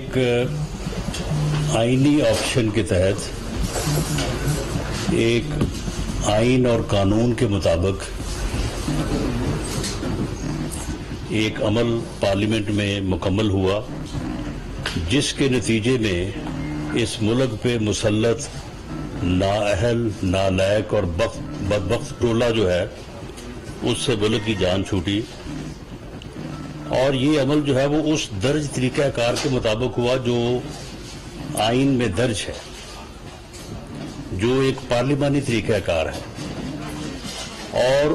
ایک آئینی آپشن کے تحت ایک آئین اور قانون کے مطابق ایک عمل پارلیمنٹ میں مکمل ہوا، جس کے نتیجے میں اس ملک پہ مسلط نااہل، نالائق اور بدبخت ٹولہ جو ہے اس سے ملک کی جان چھوٹی، اور یہ عمل جو ہے وہ اس درج طریقہ کار کے مطابق ہوا جو آئین میں درج ہے، جو ایک پارلیمانی طریقہ کار ہے، اور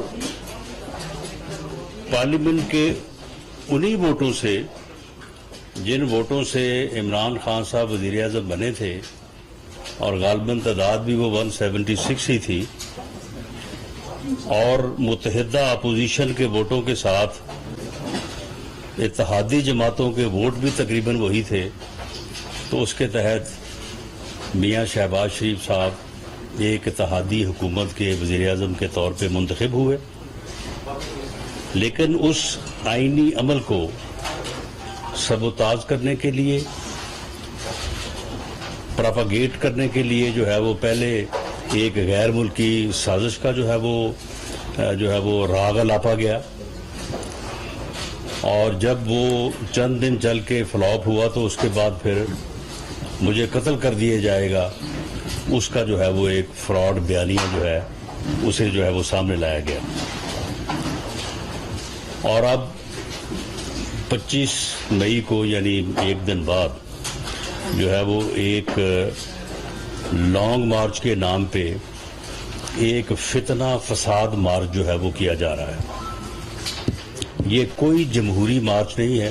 پارلیمنٹ کے انہی ووٹوں سے، جن ووٹوں سے عمران خان صاحب وزیر اعظم بنے تھے اور غالباً تعداد بھی وہ 176 ہی تھی، اور متحدہ اپوزیشن کے ووٹوں کے ساتھ اتحادی جماعتوں کے ووٹ بھی تقریباً وہی تھے، تو اس کے تحت میاں شہباز شریف صاحب ایک اتحادی حکومت کے وزیر اعظم کے طور پہ منتخب ہوئے۔ لیکن اس آئینی عمل کو سبوتاژ کرنے کے لیے، پراپاگیٹ کرنے کے لیے جو ہے وہ پہلے ایک غیر ملکی سازش کا جو ہے وہ راگ الاپا گیا، اور جب وہ چند دن چل کے فلاپ ہوا تو اس کے بعد پھر مجھے قتل کر دیا جائے گا، اس کا جو ہے وہ ایک فراڈ بیانیہ جو ہے اسے جو ہے وہ سامنے لایا گیا۔ اور اب 25 مئی کو، یعنی ایک دن بعد، جو ہے وہ ایک لانگ مارچ کے نام پہ ایک فتنہ فساد مارچ جو ہے وہ کیا جا رہا ہے۔ یہ کوئی جمہوری مارچ نہیں ہے،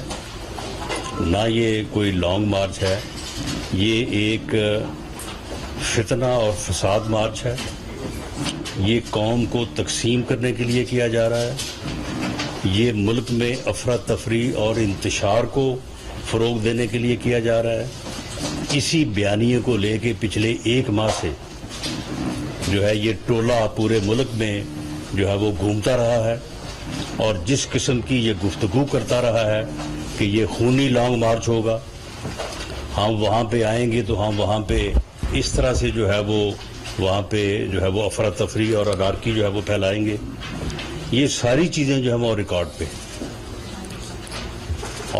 نہ یہ کوئی لانگ مارچ ہے، یہ ایک فتنہ اور فساد مارچ ہے۔ یہ قوم کو تقسیم کرنے کے لیے کیا جا رہا ہے، یہ ملک میں افراتفری اور انتشار کو فروغ دینے کے لیے کیا جا رہا ہے۔ اسی بیانیے کو لے کے پچھلے ایک ماہ سے جو ہے یہ ٹولہ پورے ملک میں جو ہے وہ گھومتا رہا ہے، اور جس قسم کی یہ گفتگو کرتا رہا ہے کہ یہ خونی لانگ مارچ ہوگا، ہم وہاں پہ آئیں گے تو ہم وہاں پہ اس طرح سے جو ہے وہ وہاں پہ جو ہے وہ افراتفری اور انارکی جو ہے وہ پھیلائیں گے، یہ ساری چیزیں جو ہیں وہ ریکارڈ پہ۔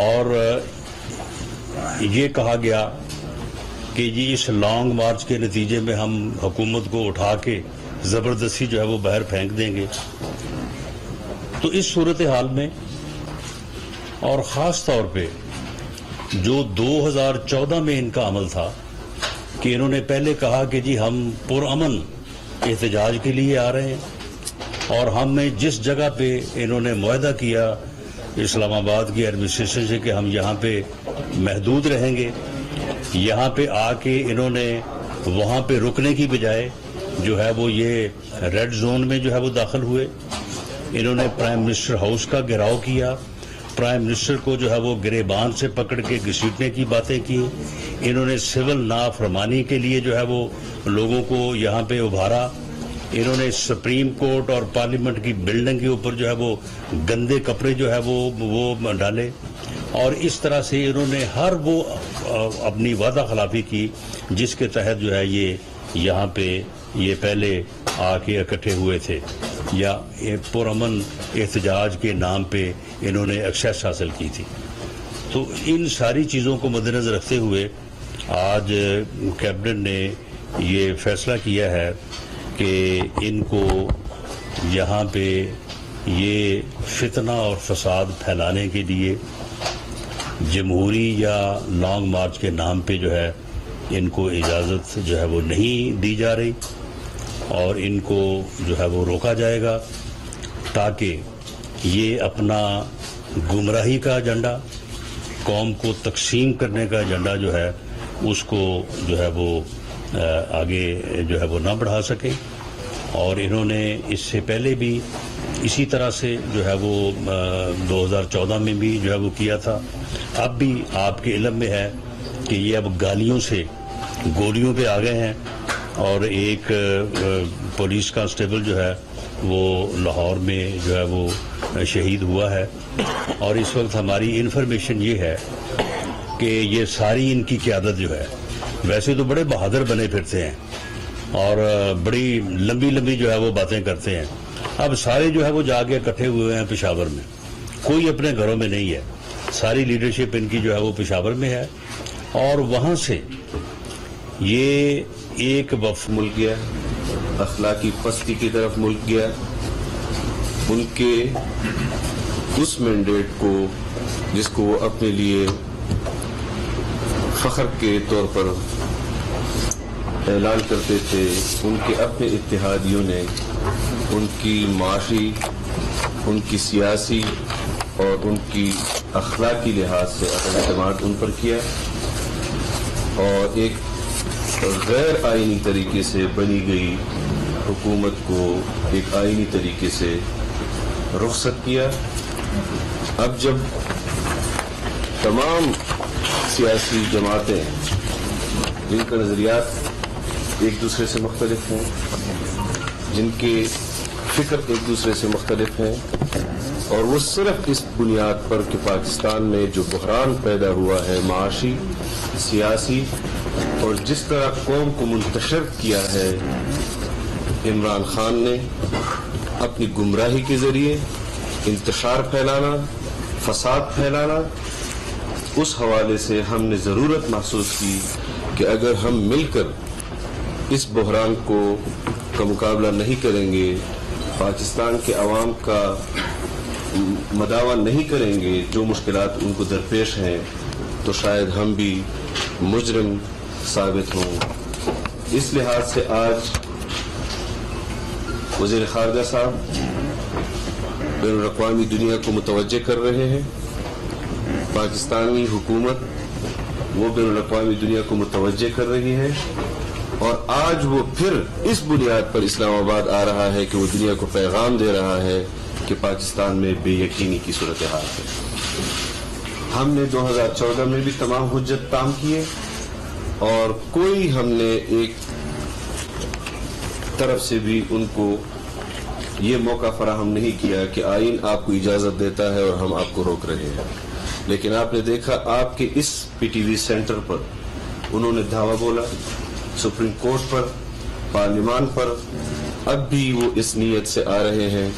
اور یہ کہا گیا کہ جی اس لانگ مارچ کے نتیجے میں ہم حکومت کو اٹھا کے زبردستی جو ہے وہ باہر پھینک دیں گے۔ تو اس صورتحال میں، اور خاص طور پہ جو 2014 میں ان کا عمل تھا کہ انہوں نے پہلے کہا کہ جی ہم پرامن احتجاج کے لیے آ رہے ہیں، اور ہمیں جس جگہ پہ انہوں نے معاہدہ کیا اسلام آباد کی ایڈمنسٹریشن سے کہ ہم یہاں پہ محدود رہیں گے، یہاں پہ آ کے انہوں نے وہاں پہ رکنے کی بجائے جو ہے وہ یہ ریڈ زون میں جو ہے وہ داخل ہوئے۔ انہوں نے پرائم منسٹر ہاؤس کا گھیراؤ کیا، پرائم منسٹر کو جو ہے وہ گریبان سے پکڑ کے گھسیٹنے کی باتیں کی، انہوں نے سول نافرمانی کے لیے جو ہے وہ لوگوں کو یہاں پہ ابھارا، انہوں نے سپریم کورٹ اور پارلیمنٹ کی بلڈنگ کے اوپر جو ہے وہ گندے کپڑے جو ہے وہ ڈالے، اور اس طرح سے انہوں نے ہر وہ اپنی وعدہ خلافی کی جس کے تحت جو ہے یہ یہاں پہ یہ پہلے آ کے اکٹھے ہوئے تھے، یا پرامن احتجاج کے نام پہ انہوں نے ایکسیس حاصل کی تھی۔ تو ان ساری چیزوں کو مد نظر رکھتے ہوئے آج کیبنٹ نے یہ فیصلہ کیا ہے کہ ان کو یہاں پہ یہ فتنہ اور فساد پھیلانے کے لیے جمہوری یا لانگ مارچ کے نام پہ جو ہے ان کو اجازت جو ہے وہ نہیں دی جا رہی، اور ان کو جو ہے وہ روکا جائے گا تاکہ یہ اپنا گمراہی کا ایجنڈا، قوم کو تقسیم کرنے کا ایجنڈا جو ہے اس کو جو ہے وہ آگے جو ہے وہ نہ بڑھا سکے۔ اور انہوں نے اس سے پہلے بھی اسی طرح سے جو ہے وہ 2014 میں بھی جو ہے وہ کیا تھا۔ اب بھی آپ کے علم میں ہے کہ یہ اب گالیوں سے گولیوں پہ آ گئے ہیں، اور ایک پولیس کانسٹیبل جو ہے وہ لاہور میں جو ہے وہ شہید ہوا ہے، اور اس وقت ہماری انفارمیشن یہ ہے کہ یہ ساری ان کی قیادت جو ہے، ویسے تو بڑے بہادر بنے پھرتے ہیں اور بڑی لمبی لمبی جو ہے وہ باتیں کرتے ہیں، اب سارے جو ہے وہ جا کے اکٹھے ہوئے ہیں پشاور میں، کوئی اپنے گھروں میں نہیں ہے، ساری لیڈرشپ ان کی جو ہے وہ پشاور میں ہے، اور وہاں سے یہ ایک وفد ملک گیا، اخلاقی پستی کی طرف ملک گیا. ان کے اس مینڈیٹ کو جس کو وہ اپنے لیے فخر کے طور پر اعلان کرتے تھے، ان کے اپنے اتحادیوں نے ان کی معاشی، ان کی سیاسی اور ان کی اخلاقی لحاظ سے اپنا اعتماد ان پر کیا اور ایک غیر آئینی طریقے سے بنی گئی حکومت کو ایک آئینی طریقے سے رخصت کیا. اب جب تمام سیاسی جماعتیں جن کا نظریات ایک دوسرے سے مختلف ہیں، جن کے فکر ایک دوسرے سے مختلف ہیں، اور وہ صرف اس بنیاد پر کہ پاکستان میں جو بحران پیدا ہوا ہے معاشی، سیاسی، اور جس طرح قوم کو منتشر کیا ہے عمران خان نے اپنی گمراہی کے ذریعے، انتشار پھیلانا، فساد پھیلانا، اس حوالے سے ہم نے ضرورت محسوس کی کہ اگر ہم مل کر اس بحران کا مقابلہ نہیں کریں گے، پاکستان کے عوام کا مداوا نہیں کریں گے جو مشکلات ان کو درپیش ہیں، تو شاید ہم بھی مجرم ثابت ہوں. اس لحاظ سے آج وزیر خارجہ صاحب بین الاقوامی دنیا کو متوجہ کر رہے ہیں، پاکستانی حکومت وہ بین الاقوامی دنیا کو متوجہ کر رہی ہے، اور آج وہ پھر اس بنیاد پر اسلام آباد آ رہا ہے کہ وہ دنیا کو پیغام دے رہا ہے کہ پاکستان میں بے یقینی کی صورتحال ہے. ہم نے 2014 میں بھی تمام حجت تام کیے اور کوئی ہم نے ایک طرف سے بھی ان کو یہ موقع فراہم نہیں کیا کہ آئین آپ کو اجازت دیتا ہے اور ہم آپ کو روک رہے ہیں. لیکن آپ نے دیکھا آپ کے اس پی ٹی وی سینٹر پر انہوں نے دھاوا بولا، سپریم کورٹ پر، پارلیمان پر، اب بھی وہ اس نیت سے آ رہے ہیں.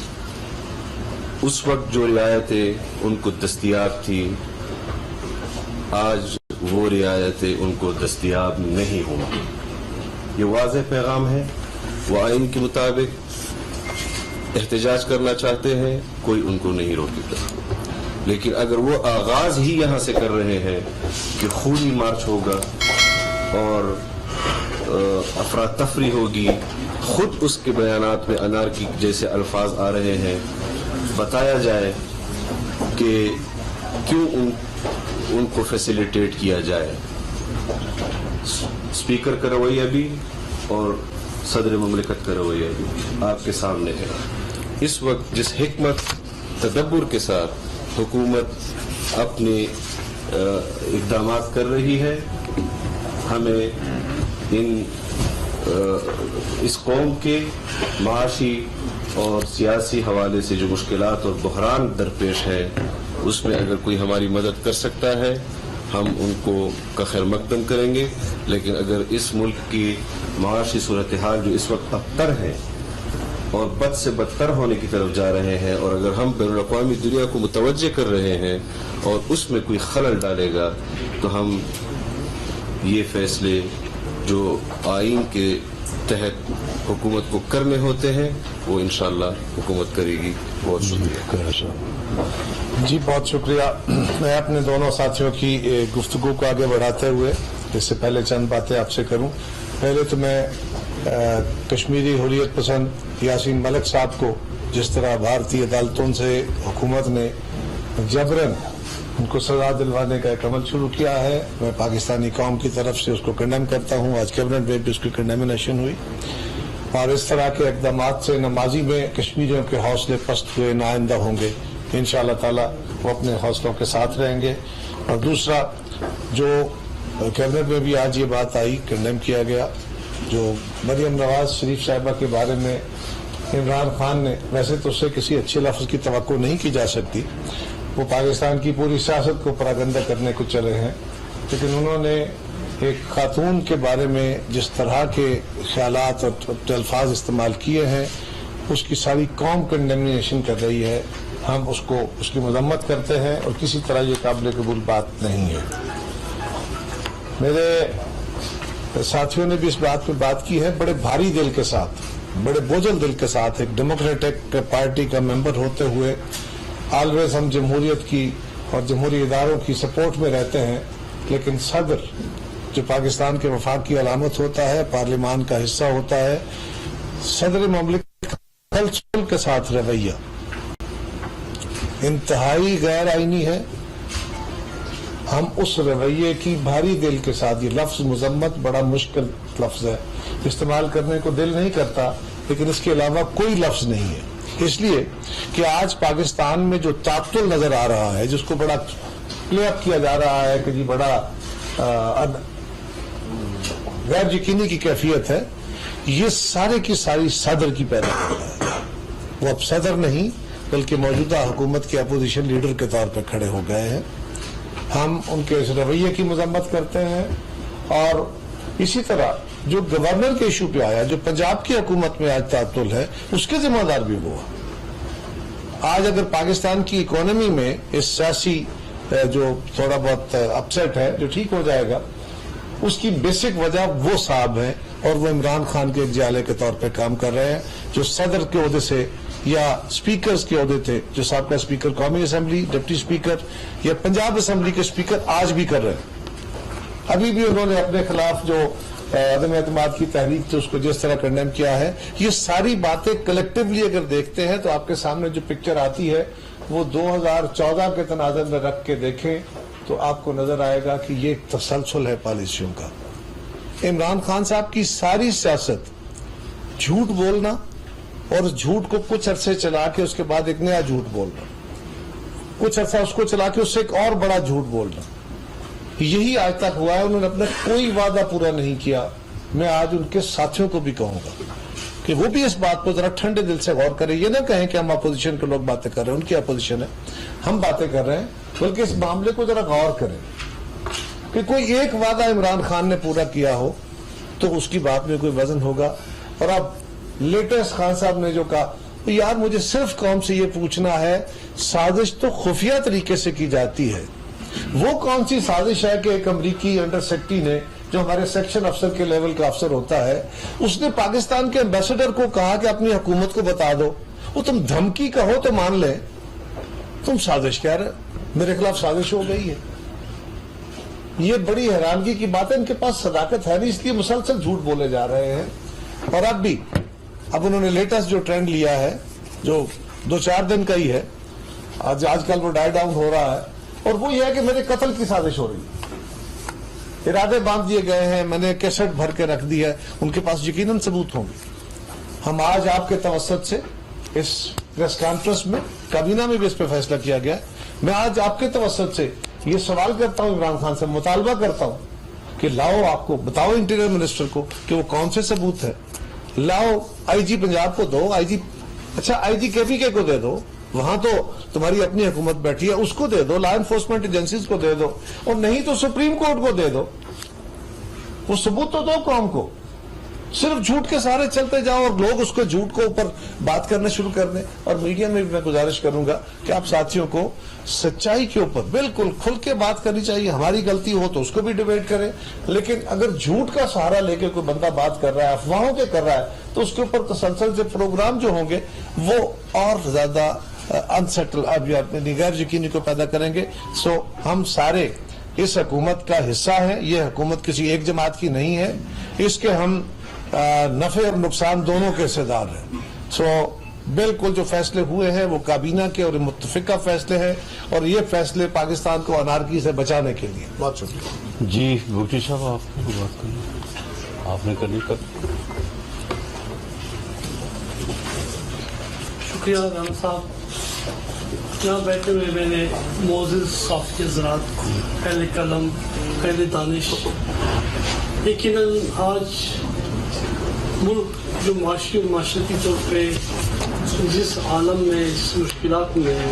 اس وقت جو رعایتیں ان کو دستیاب تھی، آج وہ رعایتیں ان کو دستیاب نہیں ہوں گی. یہ واضح پیغام ہے. وہ آئین کے مطابق احتجاج کرنا چاہتے ہیں، کوئی ان کو نہیں روکے گا. لیکن اگر وہ آغاز ہی یہاں سے کر رہے ہیں کہ خونی مارچ ہوگا اور افراتفری ہوگی، خود اس کے بیانات میں انارکی جیسے الفاظ آ رہے ہیں، بتایا جائے کہ کیوں ان کو فیسیلیٹیٹ کیا جائے. اسپیکر کا رویہ بھی اور صدر مملکت کا رویہ بھی آپ کے سامنے ہے. اس وقت جس حکمت تدبر کے ساتھ حکومت اپنے اقدامات کر رہی ہے، ہمیں اس قوم کے معاشی اور سیاسی حوالے سے جو مشکلات اور بحران درپیش ہے، اس میں اگر کوئی ہماری مدد کر سکتا ہے ہم ان کو کا خیر مقدم کریں گے. لیکن اگر اس ملک کی معاشی صورتحال جو اس وقت ابتر ہے اور بد سے بدتر ہونے کی طرف جا رہے ہیں، اور اگر ہم بین الاقوامی دنیا کو متوجہ کر رہے ہیں اور اس میں کوئی خلل ڈالے گا، تو ہم یہ فیصلے جو آئین کے تحت حکومت کو کرنے ہوتے ہیں وہ انشاءاللہ حکومت کرے گی. بہت شکریہ. جی بہت شکریہ. میں اپنے دونوں ساتھیوں کی گفتگو کو آگے بڑھاتے ہوئے اس سے پہلے چند باتیں آپ سے کروں. پہلے تو میں کشمیری حریت پسند یاسین ملک صاحب کو جس طرح بھارتی عدالتوں سے حکومت نے جبراً ان کو سزا دلوانے کا ایک عمل شروع کیا ہے، میں پاکستانی قوم کی طرف سے اس کو کنڈیم کرتا ہوں. آج کیبنٹ میں بھی اس کی کنڈیمنیشن ہوئی، اور اس طرح کے اقدامات سے نہ ماضی میں کشمیریوں کے حوصلے پست ہوئے نہ آئندہ ہوں گے. انشاءاللہ تعالی وہ اپنے حوصلوں کے ساتھ رہیں گے. اور دوسرا جو کیبنٹ میں بھی آج یہ بات آئی، کنڈیم کیا گیا، جو مریم نواز شریف صاحبہ کے بارے میں عمران خان نے، ویسے تو اس سے کسی اچھے لفظ کی توقع نہیں کی جا سکتی، وہ پاکستان کی پوری سیاست کو پراگندہ کرنے کو چلے ہیں. لیکن انہوں نے ایک خاتون کے بارے میں جس طرح کے خیالات اور الفاظ استعمال کیے ہیں اس کی ساری قوم کنڈیمنیشن کر رہی ہے. ہم اس کی مذمت کرتے ہیں اور کسی طرح یہ قابل قبول بات نہیں ہے. میرے ساتھیوں نے بھی اس بات پہ بات کی ہے بڑے بھاری دل کے ساتھ, بڑے بوجھل دل کے ساتھ. ایک ڈیموکریٹک پارٹی کا ممبر ہوتے ہوئے آلویز ہم جمہوریت کی اور جمہوری اداروں کی سپورٹ میں رہتے ہیں, لیکن صدر جو پاکستان کے وفاق کی علامت ہوتا ہے, پارلیمان کا حصہ ہوتا ہے, صدر مملکت تسلسل کے ساتھ رویہ انتہائی غیر آئینی ہے. ہم اس رویے کی بھاری دل کے ساتھ, یہ لفظ مذمت بڑا مشکل لفظ ہے, استعمال کرنے کو دل نہیں کرتا, لیکن اس کے علاوہ کوئی لفظ نہیں ہے. اس لیے کہ آج پاکستان میں جو تعطل نظر آ رہا ہے, جس کو بڑا پلے اپ کیا جا رہا ہے کہ جی بڑا غیر یقینی کی کیفیت ہے, یہ سارے کی ساری صدر کی پیدا کر رہا ہے. وہ اب صدر نہیں بلکہ موجودہ حکومت کے اپوزیشن لیڈر کے طور پہ کھڑے ہو گئے ہیں. ہم ان کے اس رویے کی مذمت کرتے ہیں. اور اسی طرح جو گورنر کے ایشو پہ آیا, جو پنجاب کی حکومت میں آج تعطل ہے, اس کے ذمہ دار بھی ہوا. آج اگر پاکستان کی اکانومی میں اس سیاسی جو تھوڑا بہت اپسیٹ ہے جو ٹھیک ہو جائے گا, اس کی بیسک وجہ وہ صاحب ہیں اور وہ عمران خان کے ایک جالے کے طور پہ کام کر رہے ہیں, جو صدر کے عہدے سے یا سپیکرز کے عہدے تھے, جو سابقہ سپیکر قومی اسمبلی, ڈپٹی سپیکر یا پنجاب اسمبلی کے سپیکر آج بھی کر رہے ہیں. ابھی بھی انہوں نے اپنے خلاف جو عدم اعتماد کی تحریک تھی اس کو جس طرح کنڈیم کیا ہے. یہ ساری باتیں کلیکٹیولی اگر دیکھتے ہیں تو آپ کے سامنے جو پکچر آتی ہے وہ 2014 کے تناظر میں رکھ کے دیکھیں تو آپ کو نظر آئے گا کہ یہ ایک تسلسل ہے پالیسیوں کا. عمران خان صاحب کی ساری سیاست جھوٹ بولنا اور جھوٹ کو کچھ عرصے چلا کے اس کے بعد ایک نیا جھوٹ بولنا, کچھ عرصہ اس کو چلا کے اس سے ایک اور بڑا جھوٹ بولنا, یہی آج تک ہوا ہے. انہوں نے اپنا کوئی وعدہ پورا نہیں کیا. میں آج ان کے ساتھیوں کو بھی کہوں گا کہ وہ بھی اس بات کو ذرا ٹھنڈے دل سے غور کریں. یہ نہ کہیں کہ ہم اپوزیشن کے لوگ باتیں کر رہے ہیں, ان کی اپوزیشن ہے, ہم باتیں کر رہے ہیں, بلکہ اس معاملے کو ذرا غور کریں کہ کوئی ایک وعدہ عمران خان نے پورا کیا ہو تو اس کی بات میں کوئی وزن ہوگا. اور اب لیٹسٹ خان صاحب نے جو کہا, یار مجھے صرف قوم سے یہ پوچھنا ہے, سازش تو خفیہ طریقے سے کی جاتی ہے, وہ کون سی سازش ہے کہ ایک امریکی انڈر سیکرٹری نے, جو ہمارے سیکشن افسر کے لیول کا افسر ہوتا ہے, اس نے پاکستان کے ایمبیسڈر کو کہا کہ اپنی حکومت کو بتا دو. وہ تم دھمکی کہو تو مان لیں, تم سازش کہہ رہے, میرے خلاف سازش ہو گئی ہے. یہ بڑی حیرانگی کی بات ہے. ان کے پاس صداقت ہے نہیں, اس لیے مسلسل جھوٹ بولے جا رہے ہیں. اور اب انہوں نے لیٹسٹ جو ٹرینڈ لیا ہے جو 2-4 دن کا ہی ہے, آج کل وہ ڈائی ڈاؤن ہو رہا ہے, اور وہ یہ ہے کہ میرے قتل کی سازش ہو رہی ہے, ارادے باندھ دیے گئے ہیں, میں نے کیسٹ بھر کے رکھ دی ہے. ان کے پاس یقیناً ثبوت ہوں گے. ہم آج آپ کے توسط سے اس پریس کانفرنس میں, کابینہ میں بھی اس پہ فیصلہ کیا گیا, میں آج آپ کے توسط سے یہ سوال کرتا ہوں, عمران خان سے مطالبہ کرتا ہوں کہ لاؤ, آپ کو بتاؤ انٹیریئر منسٹر کو کہ وہ کون سے ثبوت ہے, لاؤ آئی جی پنجاب کو دو, آئی جی کے پی کے کو دے دو, وہاں تو تمہاری اپنی حکومت بیٹھی ہے, اس کو دے دو, لا انفورسمنٹ ایجنسیز کو دے دو, اور نہیں تو سپریم کورٹ کو دے دو. وہ ثبوت تو دو قوم کو. صرف جھوٹ کے سہارے چلتے جاؤ اور لوگ اس کو جھوٹ کو اوپر بات کرنا شروع کر دیں. اور میڈیا میں بھی میں گزارش کروں گا کہ آپ ساتھیوں کو سچائی کے اوپر بالکل کھل کے بات کرنی چاہیے. ہماری غلطی ہو تو اس کو بھی ڈیبیٹ کریں, لیکن اگر جھوٹ کا سہارا لے کے کوئی بندہ بات کر رہا ہے, افواہوں کے کر رہا ہے, تو اس کے اوپر تسلسل سے پروگرام جو ہوں گے وہ اور زیادہ انسیٹل, اب غیر یقینی کو پیدا کریں گے. سو ہم سارے اس حکومت کا حصہ ہیں. یہ حکومت کسی ایک جماعت کی نہیں ہے, اس کے ہم نفع اور نقصان دونوں کے حصے دار ہیں. سو بالکل جو فیصلے ہوئے ہیں وہ کابینہ کے اور متفقہ فیصلے ہیں, اور یہ فیصلے پاکستان کو انارکی سے بچانے کے لیے. بہت شکریہ. جی بھوٹی صاحب, آپ کو بات کرنا, آپ نے کرنی کر. شکریہ رام صاحب. یہاں بیٹھے ہوئے میں نے موزز صاحب کے حضرات, پہلے قلم, پہلے دانش, یقیناً آج ملک جو معاشی اور معاشرتی طور پہ جس عالم میں, جس مشکلات میں ہے,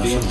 DMP